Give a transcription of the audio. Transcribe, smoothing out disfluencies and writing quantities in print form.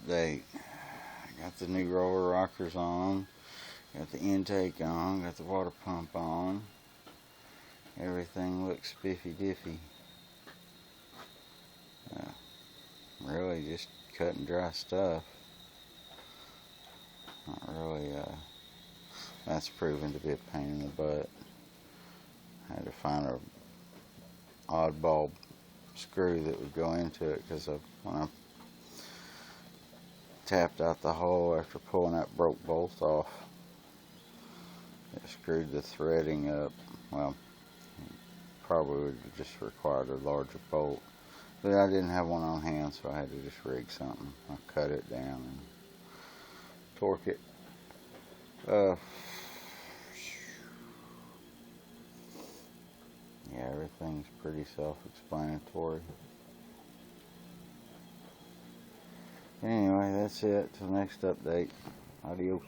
update. Got the new roller rockers on, got the intake on, got the water pump on. Everything looks spiffy diffy. Really just cut and dry stuff. Not really, that's proven to be a pain in the butt. I had to find a oddball screw that would go into it, because when I tapped out the hole after pulling that broke bolt off, it screwed the threading up. Well, probably would have just required a larger bolt, but I didn't have one on hand, so I had to just rig something. I cut it down and torque it. Yeah, everything's pretty self-explanatory. Anyway, that's it. Till next update. Adios.